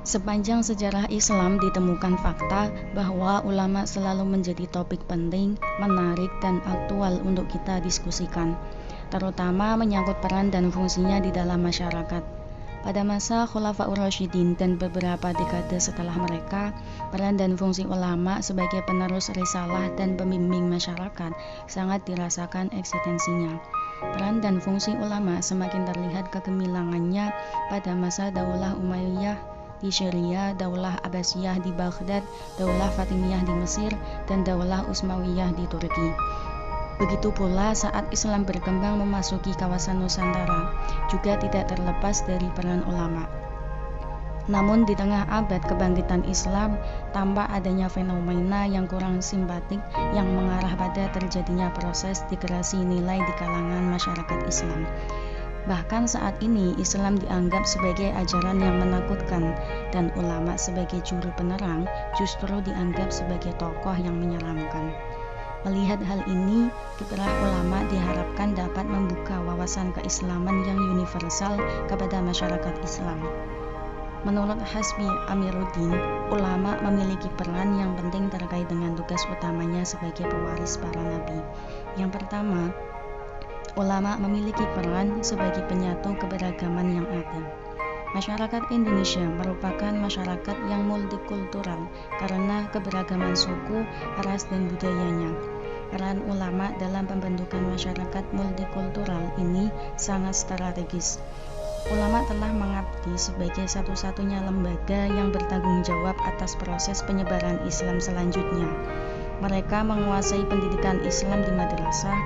Sepanjang sejarah Islam ditemukan fakta bahwa ulama selalu menjadi topik penting, menarik, dan aktual untuk kita diskusikan, terutama menyangkut peran dan fungsinya di dalam masyarakat. Pada masa Khulafaur Rasyidin dan beberapa dekade setelah mereka, peran dan fungsi ulama sebagai penerus risalah dan pembimbing masyarakat sangat dirasakan eksistensinya. Peran dan fungsi ulama semakin terlihat kegemilangannya pada masa Daulah Umayyah di Syria, Daulah Abbasiyah di Baghdad, Daulah Fatimiyah di Mesir, dan Daulah Utsmaniyah di Turki. Begitu pula saat Islam berkembang memasuki kawasan Nusantara, juga tidak terlepas dari peran ulama. Namun di tengah abad kebangkitan Islam, tampak adanya fenomena yang kurang simpatik yang mengarah pada terjadinya proses degradasi nilai di kalangan masyarakat Islam. Bahkan saat ini Islam dianggap sebagai ajaran yang menakutkan dan ulama sebagai juru penerang justru dianggap sebagai tokoh yang menyeramkan. Melihat hal ini, kiprah ulama diharapkan dapat membuka wawasan keislaman yang universal kepada masyarakat Islam. Menurut Hasbi Amiruddin, ulama memiliki peran yang penting terkait dengan tugas utamanya sebagai pewaris para nabi. Yang pertama, ulama memiliki peran sebagai penyatu keberagaman yang ada. Masyarakat Indonesia merupakan masyarakat yang multikultural karena keberagaman suku, ras, dan budayanya. Peran ulama dalam pembentukan masyarakat multikultural ini sangat strategis. Ulama telah mengabdi sebagai satu-satunya lembaga yang bertanggung jawab atas proses penyebaran Islam selanjutnya. Mereka menguasai pendidikan Islam di madrasah,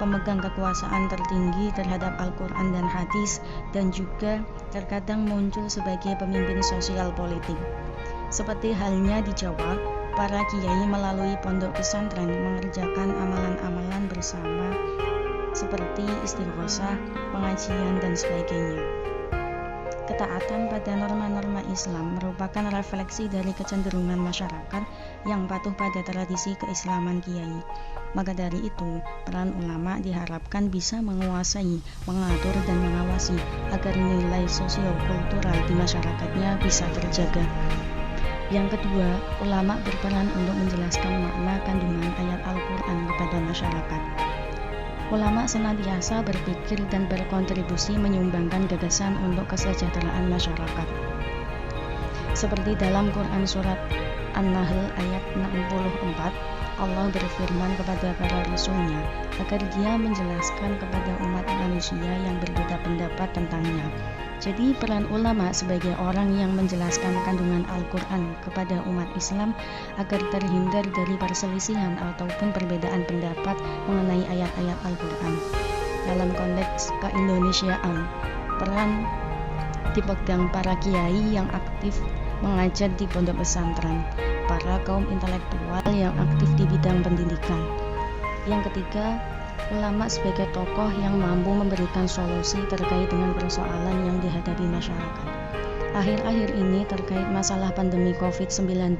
pemegang kekuasaan tertinggi terhadap Al-Quran dan hadis, dan juga terkadang muncul sebagai pemimpin sosial politik. Seperti halnya di Jawa, para kiai melalui pondok pesantren mengerjakan amalan-amalan bersama seperti istighosah, pengajian, dan sebagainya. Ketaatan pada norma-norma Islam merupakan refleksi dari kecenderungan masyarakat yang patuh pada tradisi keislaman kiai. Maka dari itu, peran ulama diharapkan bisa menguasai, mengatur, dan mengawasi agar nilai sosio-kultural di masyarakatnya bisa terjaga. Yang kedua, ulama berperan untuk menjelaskan makna kandungan ayat Al-Quran kepada masyarakat. Ulama senantiasa berpikir dan berkontribusi menyumbangkan gagasan untuk kesejahteraan masyarakat. Seperti dalam Quran Surat An-Nahl ayat 64, Allah berfirman kepada para rasulnya agar dia menjelaskan kepada umat manusia yang berbeda pendapat tentangnya. Jadi peran ulama sebagai orang yang menjelaskan kandungan Al-Quran kepada umat Islam agar terhindar dari perselisihan ataupun perbedaan pendapat mengenai ayat-ayat Al-Quran. Dalam konteks keindonesiaan, peran dipegang para kiai yang aktif mengajar di pondok pesantren, para kaum intelektual yang aktif di bidang pendidikan. Yang ketiga, ulama sebagai tokoh yang mampu memberikan solusi terkait dengan persoalan yang dihadapi masyarakat. Akhir-akhir ini terkait masalah pandemi COVID-19,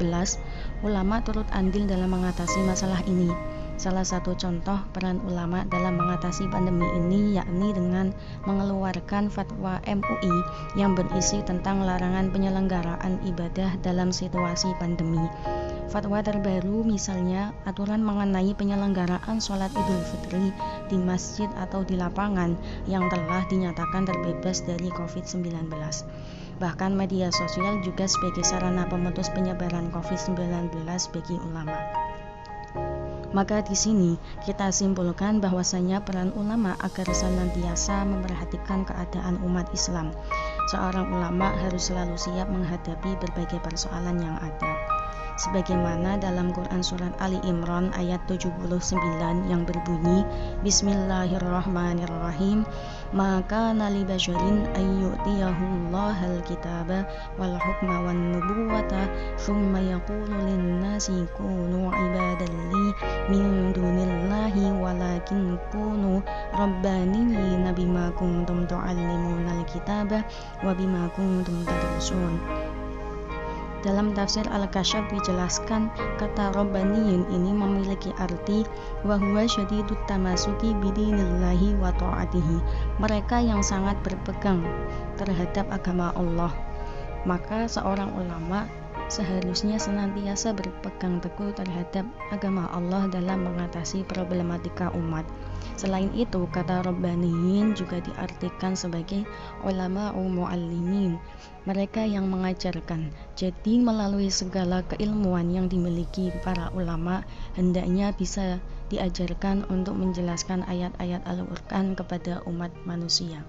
ulama turut andil dalam mengatasi masalah ini. Salah satu contoh peran ulama dalam mengatasi pandemi ini yakni dengan mengeluarkan fatwa MUI yang berisi tentang larangan penyelenggaraan ibadah dalam situasi pandemi. Fatwa terbaru misalnya aturan mengenai penyelenggaraan sholat Idul Fitri di masjid atau di lapangan yang telah dinyatakan terbebas dari COVID-19. Bahkan media sosial juga sebagai sarana pemutus penyebaran COVID-19 bagi ulama. Maka di sini kita simpulkan bahwasanya peran ulama agar senantiasa memperhatikan keadaan umat Islam. Seorang ulama harus selalu siap menghadapi berbagai persoalan yang ada. Sebagaimana dalam Quran Surat Ali Imran ayat 79 yang berbunyi, Bismillahirrahmanirrahim, maka nali basyarin ayyutiyahullahal kitaba wal hukma wan nubuwata thumma yaqulu linnasi kunu ibadalli min dunillahi walakin kunu rabbaniyina bima kuntum tu'allimunal kitaba wa bima kuntum tadrusun. Dalam tafsir Al-Kasyaf dijelaskan kata Rabbaniyin ini memiliki arti wa huwa syadidut tamasuki bidinillahi wa ta'atihi, mereka yang sangat berpegang terhadap agama Allah Maka seorang ulama seharusnya senantiasa berpegang teguh terhadap agama Allah dalam mengatasi problematika umat. Selain itu, kata Rabbaniyin juga diartikan sebagai ulama mu'allimin, mereka yang mengajarkan. Jadi melalui segala keilmuan yang dimiliki para ulama, hendaknya bisa diajarkan untuk menjelaskan ayat-ayat Al-Quran kepada umat manusia.